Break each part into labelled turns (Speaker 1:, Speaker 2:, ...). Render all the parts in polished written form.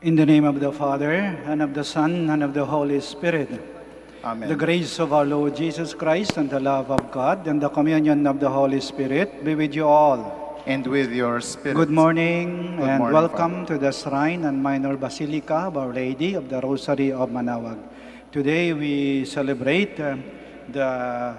Speaker 1: In the name of the Father, and of the Son, and of the Holy Spirit.
Speaker 2: Amen.
Speaker 1: The grace of our Lord Jesus Christ, and the love of God, and the communion of the Holy Spirit be with you all.
Speaker 2: And with your spirit.
Speaker 1: Good morning,
Speaker 2: Good
Speaker 1: and
Speaker 2: morning,
Speaker 1: welcome
Speaker 2: Father.
Speaker 1: to the Shrine and Minor Basilica of Our Lady of the Rosary of Manaoag. Today we celebrate the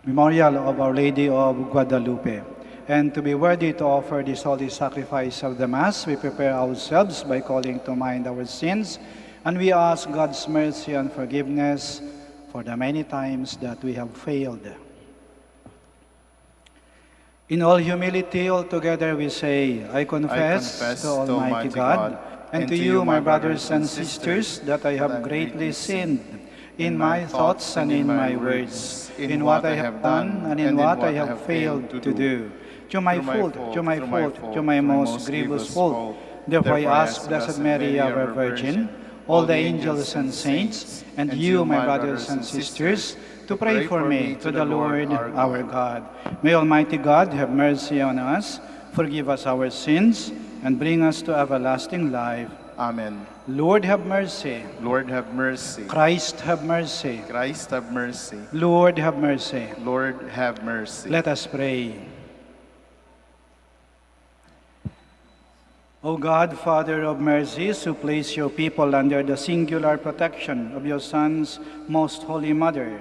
Speaker 1: memorial of Our Lady of Guadalupe. And to be worthy to offer this holy sacrifice of the Mass, we prepare ourselves by calling to mind our sins, and we ask God's mercy and forgiveness for the many times that we have failed. In all humility, all together we say, I confess to Almighty God and to you, my brothers and sisters, that I have greatly sinned in my thoughts and in my words, in what I have done and in what I have failed to do. To my fault, to my most grievous fault. Therefore I ask Blessed Mary, our Virgin, all the angels and saints, and you, my brothers and sisters, to pray for me to the Lord our God. May Almighty God have mercy on us, forgive us our sins, and bring us to everlasting life.
Speaker 2: Amen.
Speaker 1: Lord have mercy.
Speaker 2: Lord have mercy.
Speaker 1: Christ have mercy.
Speaker 2: Christ have mercy.
Speaker 1: Lord have mercy.
Speaker 2: Lord have mercy.
Speaker 1: Let us pray. O God, Father of mercies, who place your people under the singular protection of your Son's most holy mother,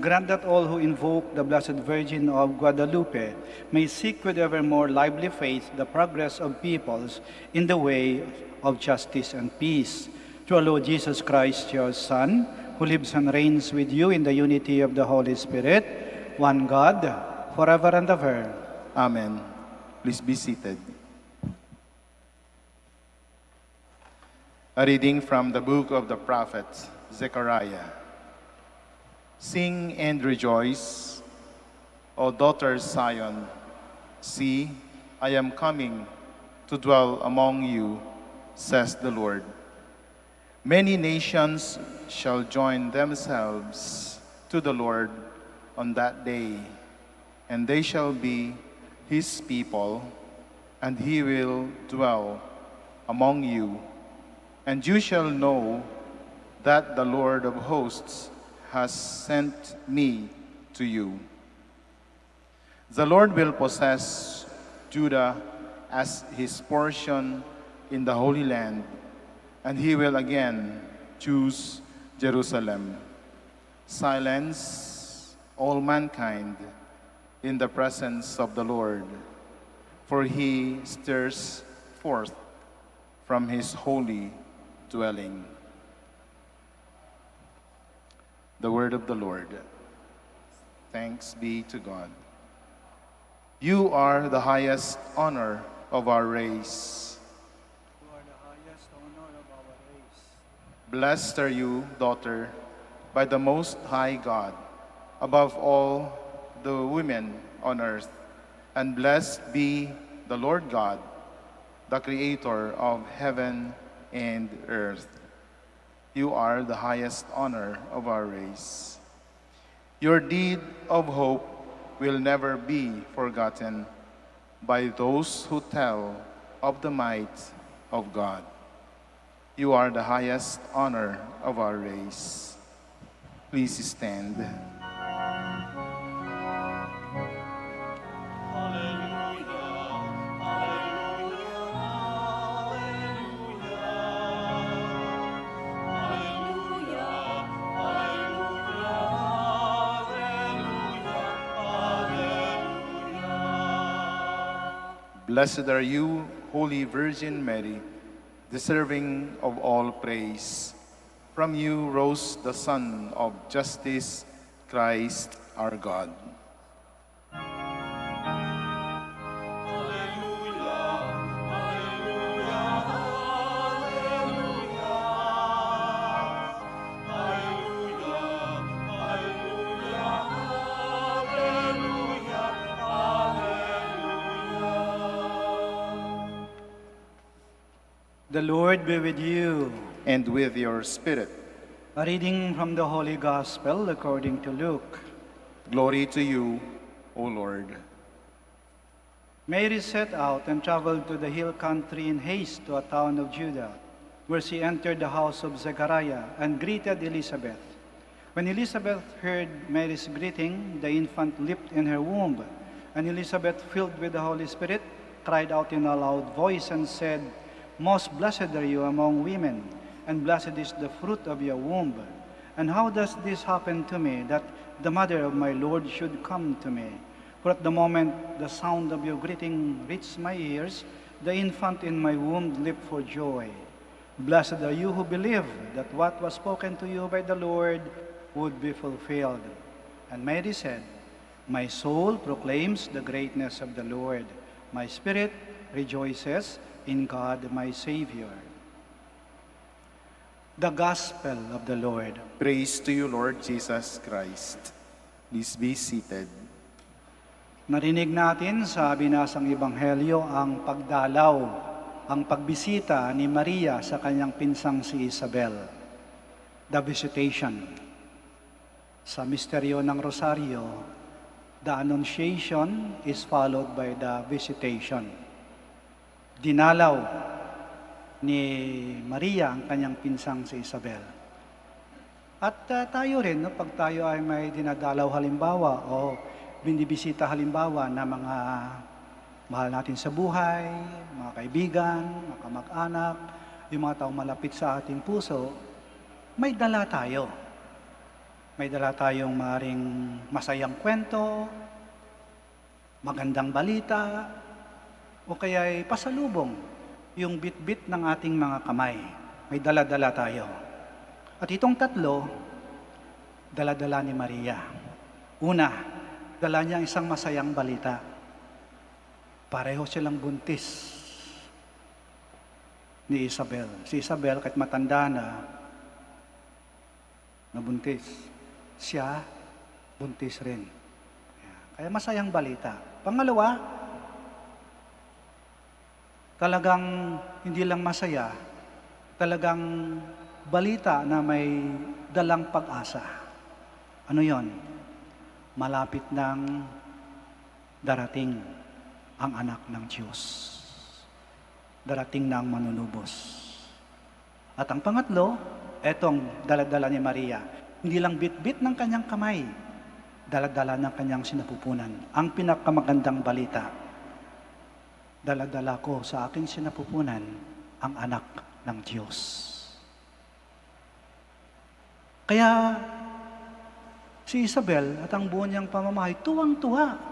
Speaker 1: grant that all who invoke the Blessed Virgin of Guadalupe may seek with ever more lively faith the progress of peoples in the way of justice and peace. Through our Lord Jesus Christ, your Son, who lives and reigns with you in the unity of the Holy Spirit, one God, forever and ever.
Speaker 2: Amen. Please be seated. A reading from the book of the prophet Zechariah. Sing and rejoice, O daughter Zion. See, I am coming to dwell among you, says the Lord. Many nations shall join themselves to the Lord on that day, and they shall be his people, and he will dwell among you. And you shall know that the Lord of hosts has sent me to you. The Lord will possess Judah as his portion in the Holy Land, and he will again choose Jerusalem. Silence all mankind in the presence of the Lord, for he stirs forth from his holy dwelling. The word of the Lord. Thanks be to God. You are the highest honor of our race.
Speaker 1: You are the highest honor of our race.
Speaker 2: Blessed are you, daughter, by the Most High God, above all the women on earth. And blessed be the Lord God, the Creator of heaven and earth. You are the highest honor of our race. Your deed of hope will never be forgotten by those who tell of the might of God. You are the highest honor of our race. Please stand. Blessed are you, Holy Virgin Mary, deserving of all praise. From you rose the Son of Justice, Christ our God.
Speaker 1: The Lord be with you.
Speaker 2: And with your spirit.
Speaker 1: A reading from the Holy Gospel according to Luke.
Speaker 2: Glory to you, O Lord.
Speaker 1: Mary set out and traveled to the hill country in haste to a town of Judah. where she entered the house of Zechariah and greeted Elizabeth. When Elizabeth heard Mary's greeting, the infant leaped in her womb, and Elizabeth, filled with the Holy Spirit, cried out in a loud voice and said, "Most blessed are you among women, and blessed is the fruit of your womb. And how does this happen to me, that the mother of my Lord should come to me? For at the moment the sound of your greeting reached my ears, the infant in my womb leaped for joy. Blessed are you who believe that what was spoken to you by the Lord would be fulfilled." And Mary said, "My soul proclaims the greatness of the Lord. My spirit rejoices in God my Savior." The Gospel of the Lord.
Speaker 2: Praise to you, Lord Jesus Christ. Please be seated.
Speaker 1: Narinig natin sa binasang Ebanghelyo ang pagdalaw, ang pagbisita ni Maria sa kanyang pinsang si Isabel. The visitation. Sa misteryo ng Rosaryo, the Annunciation is followed by the visitation. Dinalaw ni Maria ang kanyang pinsang si Isabel. At tayo rin, no, pag tayo ay may dinadalaw halimbawa o binibisita halimbawa na mga mahal natin sa buhay, mga kaibigan, mga kamag-anak, yung mga taong malapit sa ating puso, may dala tayo. May dala tayong maaaring masayang kwento, magandang balita, o kaya'y pasalubong, yung bit-bit ng ating mga kamay. May dala-dala tayo. At itong tatlo, dala-dala ni Maria. Una, dala niya isang masayang balita. Pareho silang buntis ni Isabel. Si Isabel, kahit matanda na, nabuntis. Siya, buntis rin. Kaya masayang balita. Pangalawa, talagang hindi lang masaya, talagang balita na may dalang pag-asa. Ano yon? Malapit nang darating ang anak ng Diyos. Darating na ang manunubos. At ang pangatlo, etong daladala ni Maria. Hindi lang bit-bit ng kanyang kamay, daladala ng kanyang sinapupunan. Ang pinakamagandang balita, daladala ko sa aking sinapupunan ang anak ng Diyos. Kaya si Isabel at ang buo niyang pamamahay, tuwang-tuwa.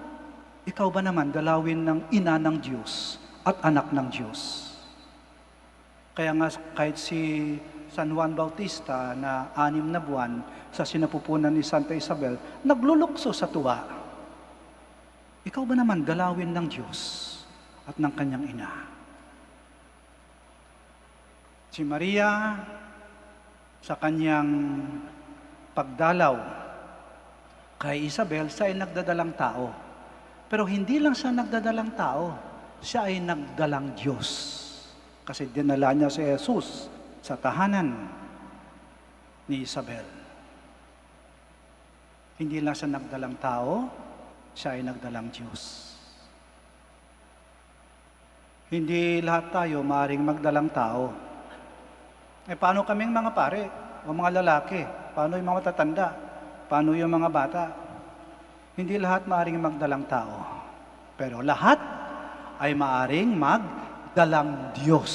Speaker 1: Ikaw ba naman dalawin ng ina ng Diyos at anak ng Diyos? Kaya nga kahit si San Juan Bautista na 6 na buwan sa sinapupunan ni Santa Isabel, naglulukso sa tuwa. Ikaw ba naman dalawin ng Diyos at ng kanyang ina? Si Maria, sa kanyang pagdalaw kay Isabel, siya ay nagdadalang tao. Pero hindi lang siya nagdadalang tao, siya ay nagdalang Diyos. Kasi dinala niya si Jesus sa tahanan ni Isabel. Hindi lang siya nagdalang tao, siya ay nagdalang Diyos. Hindi lahat tayo maaaring magdalang tao. Paano kaming mga pare o mga lalaki? Paano yung mga matatanda? Paano yung mga bata? Hindi lahat maaaring magdalang tao. Pero lahat ay maaaring magdalang Diyos.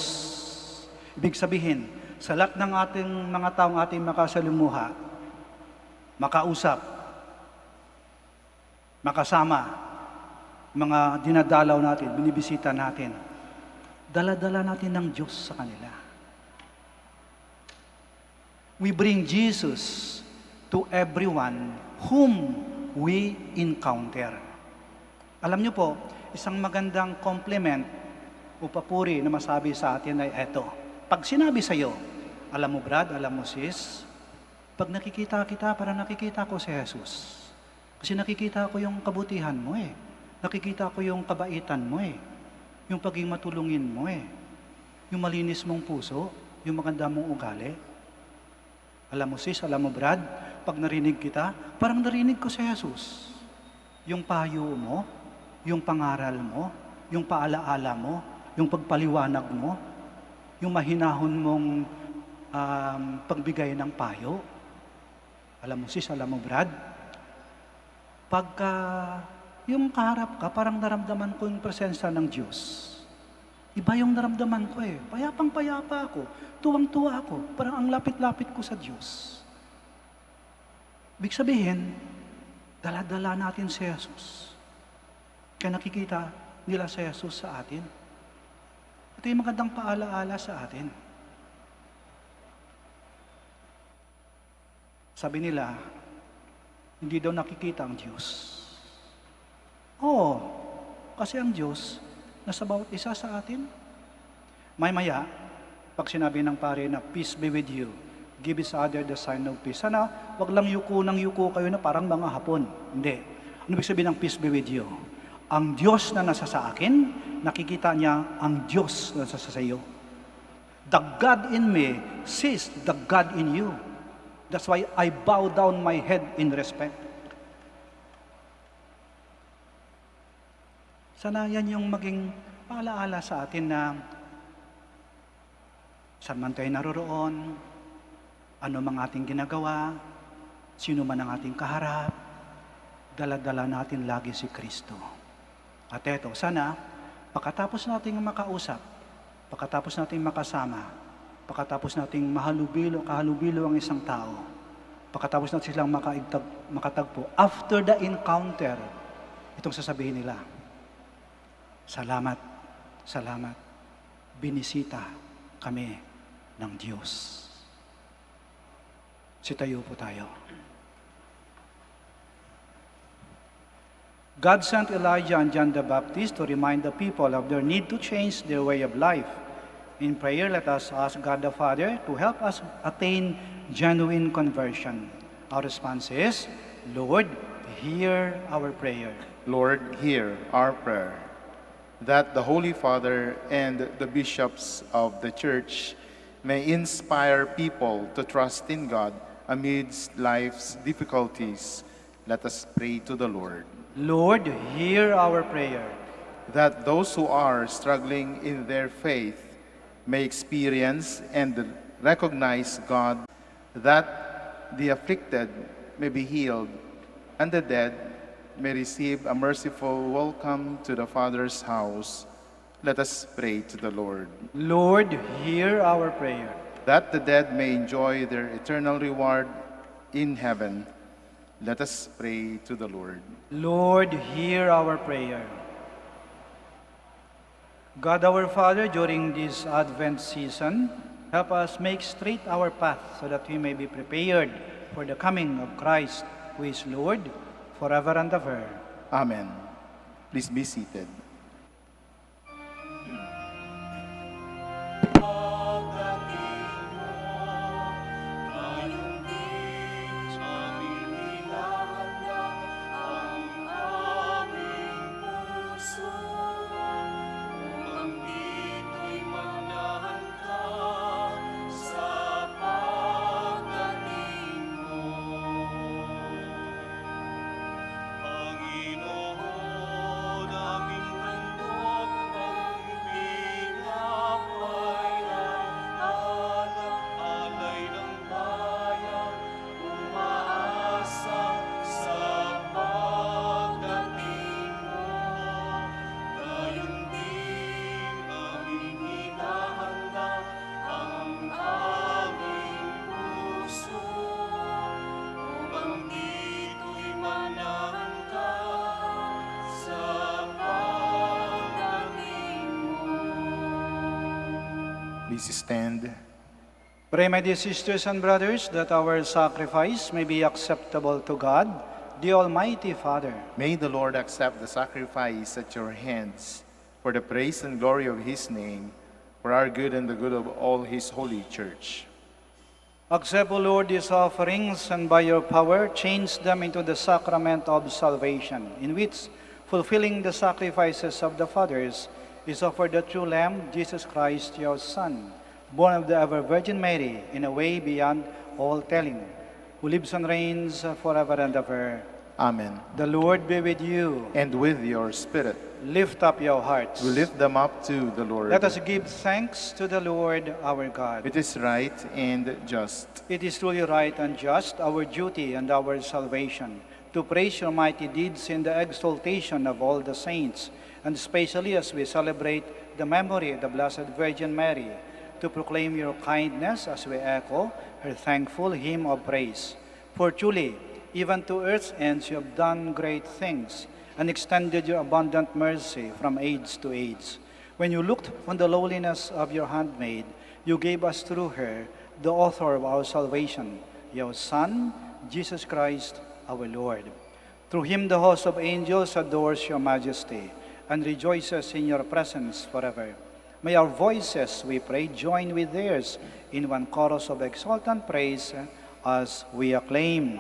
Speaker 1: Ibig sabihin, sa lahat ng ating mga taong ating makasalumuha, makausap, makasama, mga dinadalaw natin, binibisita natin, dala-dala natin ng Diyos sa kanila. We bring Jesus to everyone whom we encounter. Alam niyo po, isang magandang compliment o papuri na masabi sa atin ay eto. Pag sinabi sa iyo, alam mo Brad, alam mo sis, pag nakikita kita, parang nakikita ko si Jesus. Kasi nakikita ko yung kabutihan mo eh. Nakikita ko yung kabaitan mo eh. Yung pagiging matulungin mo eh. Yung malinis mong puso, yung maganda mong ugali. Alam mo sis, alam mo Brad, pag narinig kita, parang narinig ko si Jesus. Yung payo mo, yung pangaral mo, yung paalaala mo, yung pagpaliwanag mo, yung mahinahon mong pagbigay ng payo. Alam mo sis, alam mo Brad, pagka yung kaharap ka, parang naramdaman ko yung presensya ng Diyos. Iba yung naramdaman ko eh. Payapang-payapa ako. Tuwang-tuwa ako. Parang ang lapit-lapit ko sa Diyos. Ibig sabihin, dala-dala natin si Jesus. Kaya nakikita nila si Jesus sa atin. Ito yung magandang paalaala sa atin. Sabi nila, hindi daw nakikita ang Diyos. Oo, kasi ang Diyos nasa bawat isa sa atin. Maya, pag sinabi ng pare na peace be with you, give each other the sign of peace. Sana, wag lang yuko ng yuko kayo na parang mga Hapon. Hindi. Ano ibig sabihin ng peace be with you? Ang Diyos na nasa sa akin, nakikita niya ang Diyos na nasa sa iyo. The God in me sees the God in you. That's why I bow down my head in respect. Sana yan yung maging paalaala sa atin na saan man tayo naroroon, ano mang ating ginagawa, sino man ang ating kaharap, dala-dala natin lagi si Kristo. At eto, sana, pagkatapos nating makausap, pagkatapos nating makasama, pagkatapos nating kahalubilo ang isang tao, pagkatapos natin silang makatagpo, after the encounter, itong sasabihin nila, salamat, salamat, binisita kami ng Diyos. Sitayo po tayo. God sent Elijah and John the Baptist to remind the people of their need to change their way of life. In prayer, let us ask God the Father to help us attain genuine conversion. Our response is, Lord, hear our prayer.
Speaker 2: Lord, hear our prayer. That the Holy Father and the bishops of the Church may inspire people to trust in God amidst life's difficulties. Let us pray to the Lord.
Speaker 1: Lord, hear our prayer.
Speaker 2: That those who are struggling in their faith may experience and recognize God, that the afflicted may be healed, and the dead may receive a merciful welcome to the Father's house. Let us pray to the Lord.
Speaker 1: Lord, hear our prayer.
Speaker 2: That the dead may enjoy their eternal reward in heaven. Let us pray to the Lord.
Speaker 1: Lord, hear our prayer. God our Father, during this Advent season, help us make straight our path so that we may be prepared for the coming of Christ, who is Lord, forever and ever.
Speaker 2: Amen. Please be seated. Please stand.
Speaker 1: Pray, my dear sisters and brothers, that our sacrifice may be acceptable to God, the Almighty Father.
Speaker 2: May the Lord accept the sacrifice at your hands for the praise and glory of His name, for our good and the good of all His holy church.
Speaker 1: Accept, O Lord, these offerings, and by your power change them into the sacrament of salvation, in which, fulfilling the sacrifices of the fathers, is offered the true Lamb, Jesus Christ, your Son, born of the ever-Virgin Mary, in a way beyond all telling, who lives and reigns forever and ever.
Speaker 2: Amen.
Speaker 1: The Lord be with you.
Speaker 2: And with your spirit,
Speaker 1: Lift up your hearts.
Speaker 2: we lift them up to the Lord.
Speaker 1: Let us give thanks to the Lord our God.
Speaker 2: It is right and just.
Speaker 1: It is truly right and just, our duty and our salvation, to praise your mighty deeds in the exaltation of all the saints, and especially as we celebrate the memory of the Blessed Virgin Mary, to proclaim your kindness as we echo her thankful hymn of praise. For truly, even to earth's ends you have done great things, and extended your abundant mercy from age to age. When you looked on the lowliness of your handmaid, you gave us through her the author of our salvation, your Son, Jesus Christ, our Lord. Through him the host of angels adores your majesty and rejoices in your presence forever. May our voices, we pray, join with theirs in one chorus of exultant praise as we acclaim.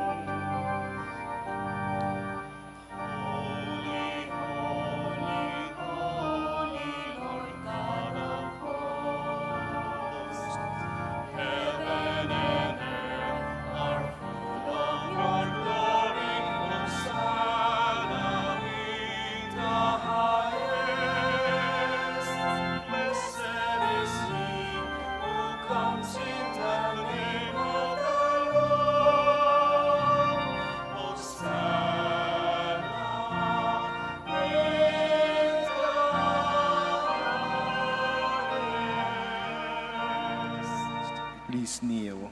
Speaker 2: Please kneel.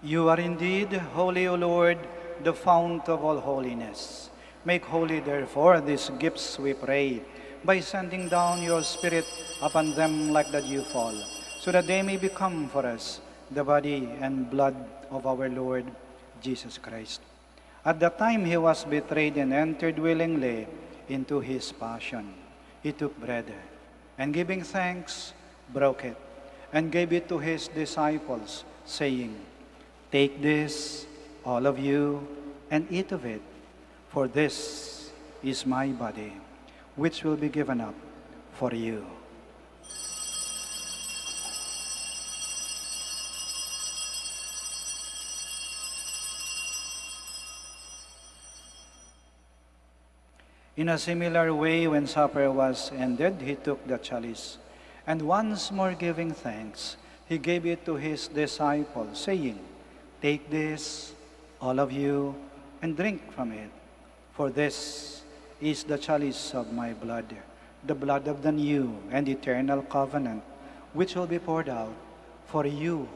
Speaker 1: You are indeed holy, O Lord, the fount of all holiness. Make holy, therefore, these gifts, we pray, by sending down your Spirit upon them like the dew fall, so that they may become for us the body and blood of our Lord Jesus Christ. At the time he was betrayed and entered willingly into his passion, he took bread, and giving thanks, broke it, and gave it to his disciples, saying, "Take this, all of you, and eat of it, for this is my body, which will be given up for you." In a similar way, when supper was ended, he took the chalice, and once more giving thanks, he gave it to his disciples, saying, "Take this, all of you, and drink from it, for this is the chalice of my blood, the blood of the new and eternal covenant, which will be poured out for you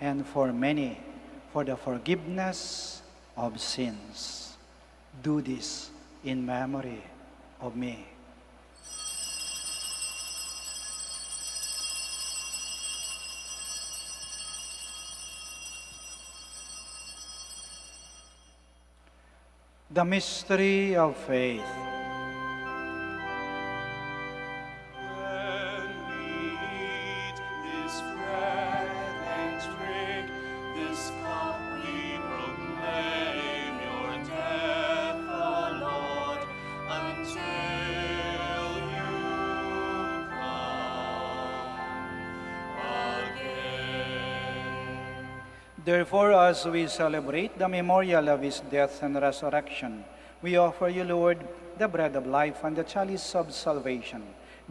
Speaker 1: and for many, for the forgiveness of sins. Do this in memory of me." The mystery of faith.
Speaker 3: When we eat this bread and drink this cup, we proclaim your death, O Lord, until you come again.
Speaker 1: Therefore, as we celebrate the memorial of his death and resurrection, we offer you, Lord, the bread of life and the chalice of salvation,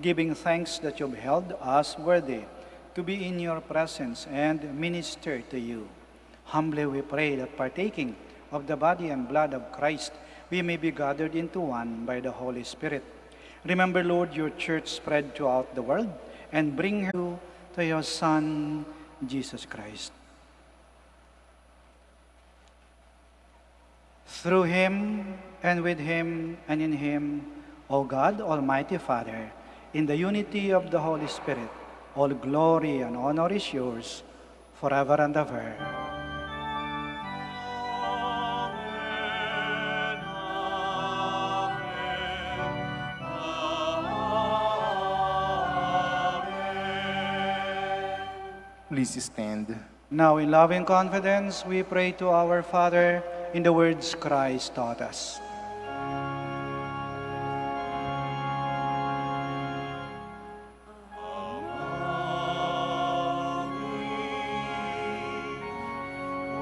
Speaker 1: giving thanks that you've held us worthy to be in your presence and minister to you. Humbly we pray that partaking of the body and blood of Christ, we may be gathered into one by the Holy Spirit. Remember, Lord, your church spread throughout the world, and bring her to your Son, Jesus Christ. Through him, and with him, and in him, O God, Almighty Father, in the unity of the Holy Spirit, all glory and honor is yours, forever and ever.
Speaker 2: Please stand.
Speaker 1: Now, in loving confidence, we pray to our Father in the words Christ taught us.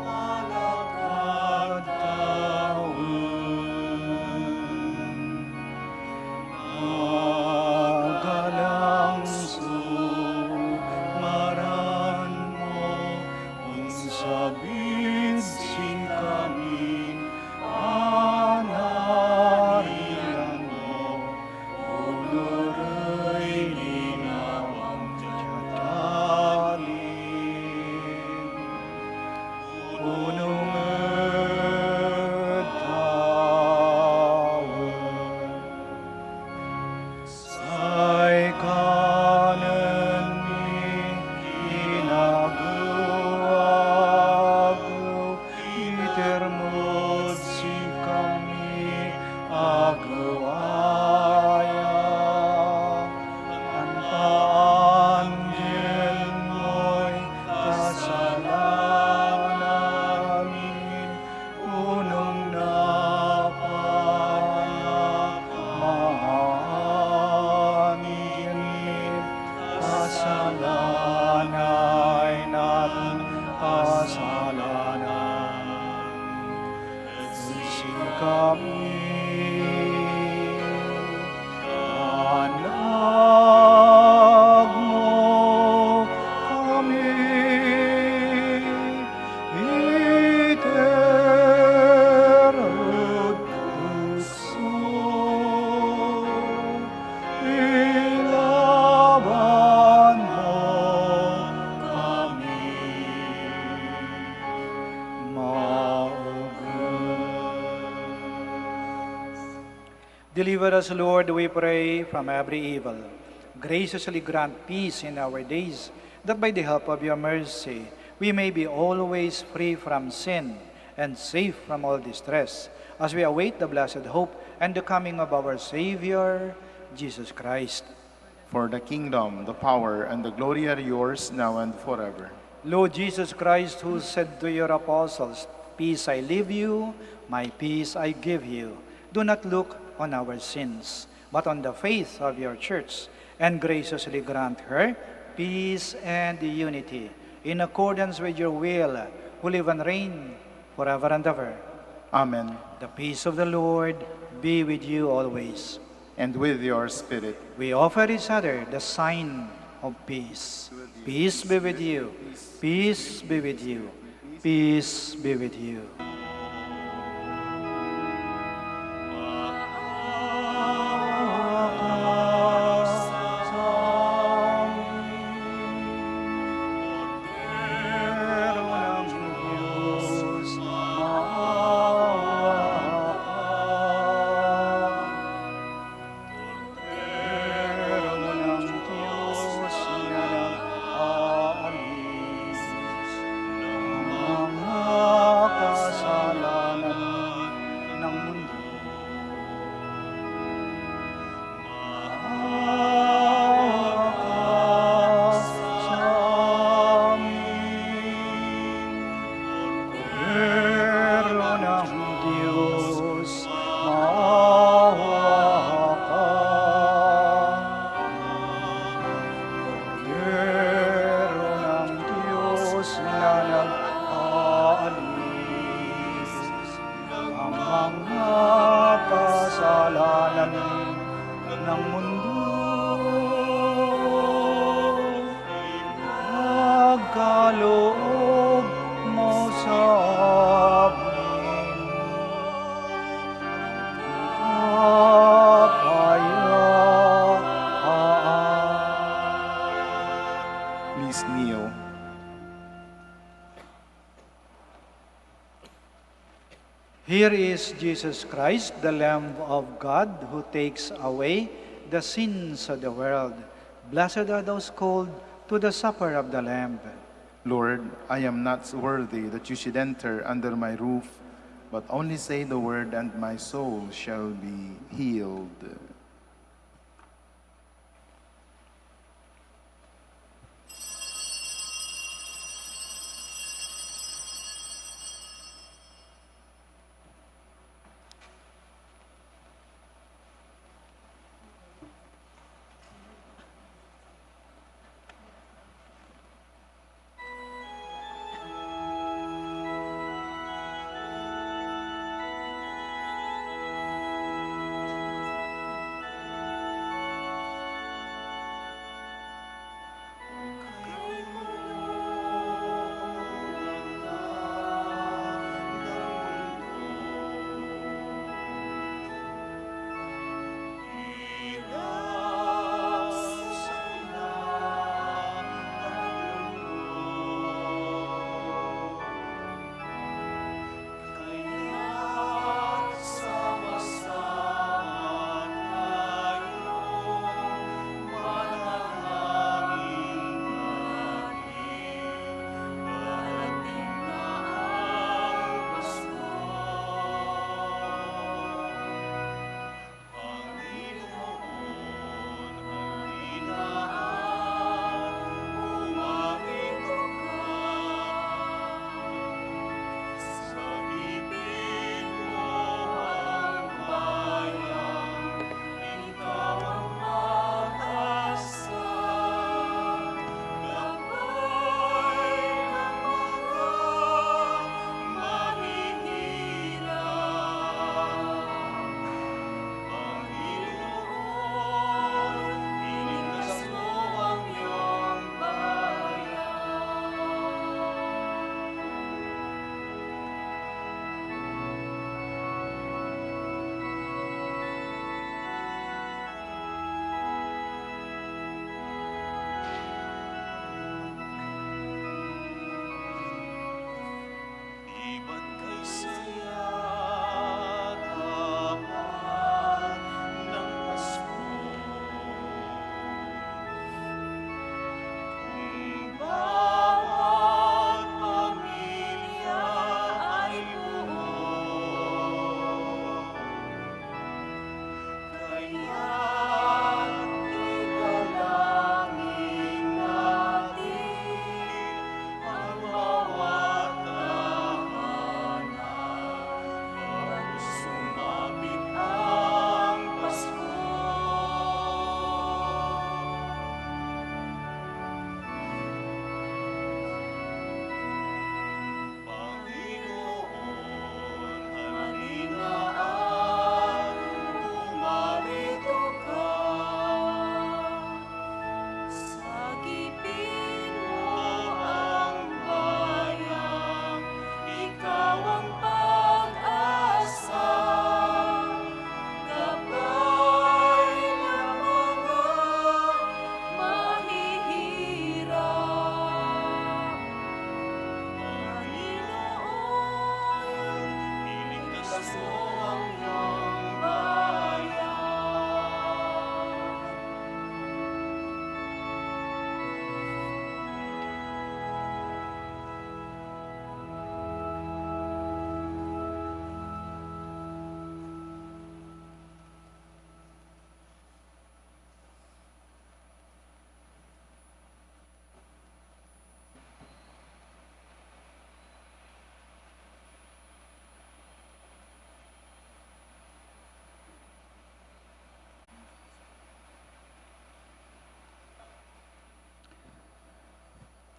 Speaker 3: Walakad
Speaker 1: Anak mo kami, iterod puso, ilaban mo kami. Deliver us, Lord, we pray, from every evil. Graciously grant peace in our days, that by the help of your mercy, we may be always free from sin and safe from all distress, as we await the blessed hope and the coming of our Savior, Jesus Christ.
Speaker 2: For the kingdom, the power, and the glory are yours now and forever.
Speaker 1: Lord Jesus Christ, who said to your apostles, "Peace I leave you, my peace I give you," do not look on our sins, but on the faith of your church, and graciously grant her peace and unity, in accordance with your will, who live and reign forever and ever.
Speaker 2: Amen.
Speaker 1: The peace of the Lord be with you always.
Speaker 2: And with your spirit.
Speaker 1: We offer each other the sign of peace. Peace be with you. Peace be with you. Peace be with you.
Speaker 2: Please kneel.
Speaker 1: Here is Jesus Christ, the Lamb of God, who takes away the sins of the world. Blessed are those called to the supper of the Lamb.
Speaker 2: Lord, I am not worthy that you should enter under my roof, but only say the word and my soul shall be healed.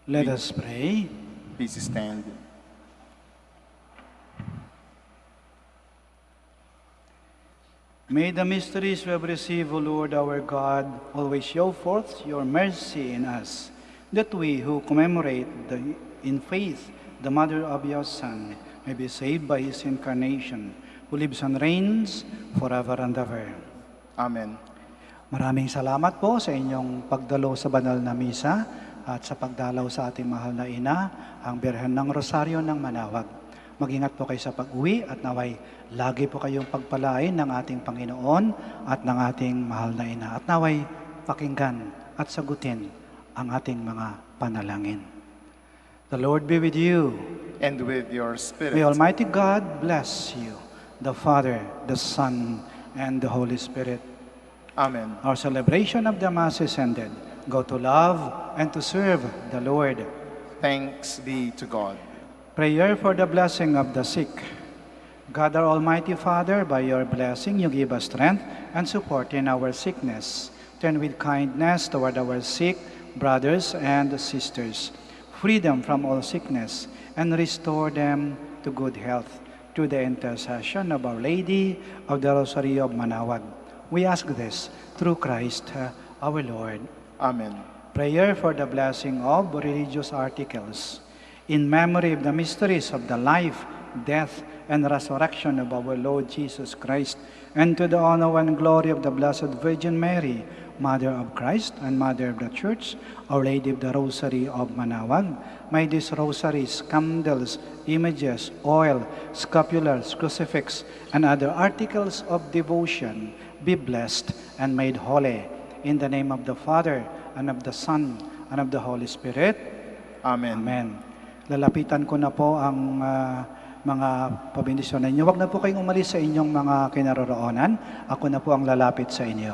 Speaker 1: Let us pray.
Speaker 2: Please stand.
Speaker 1: May the mysteries we have received, O Lord our God, always show forth your mercy in us, that we who commemorate in faith the mother of your Son may be saved by his incarnation, who lives and reigns forever and ever.
Speaker 2: Amen.
Speaker 1: Maraming salamat po sa inyong pagdalo sa banal na misa at sa pagdalaw sa ating mahal na ina, ang Birhen ng Rosaryo ng Manaoag. Mag-ingat po kayo sa pag-uwi at naway lagi po kayong pagpalain ng ating Panginoon at ng ating mahal na ina. At naway pakinggan at sagutin ang ating mga panalangin. The Lord be with you.
Speaker 2: And with your spirit.
Speaker 1: May Almighty God bless you, the Father, the Son, and the Holy Spirit.
Speaker 2: Amen.
Speaker 1: Our celebration of the Mass is ended. Go to love and to serve the Lord.
Speaker 2: Thanks be to God.
Speaker 1: Prayer for the blessing of the sick. God, our Almighty Father, by your blessing you give us strength and support in our sickness. Turn with kindness toward our sick brothers and sisters. Free them from all sickness and restore them to good health. Through the intercession of Our Lady of the Rosary of Manaoag. We ask this through Christ our Lord.
Speaker 2: Amen.
Speaker 1: Prayer for the blessing of religious articles. In memory of the mysteries of the life, death, and resurrection of our Lord Jesus Christ, and to the honor and glory of the Blessed Virgin Mary, Mother of Christ and Mother of the Church, Our Lady of the Rosary of Manaoag, may these rosaries, candles, images, oil, scapulars, crucifix, and other articles of devotion be blessed and made holy. In the name of the Father, and of the Son, and of the Holy Spirit.
Speaker 2: Amen.
Speaker 1: Amen. Lalapitan ko na po ang mga pabindisyon ninyo. Huwag na po kayong umalis sa inyong mga kinaroroonan. Ako na po ang lalapit sa inyo.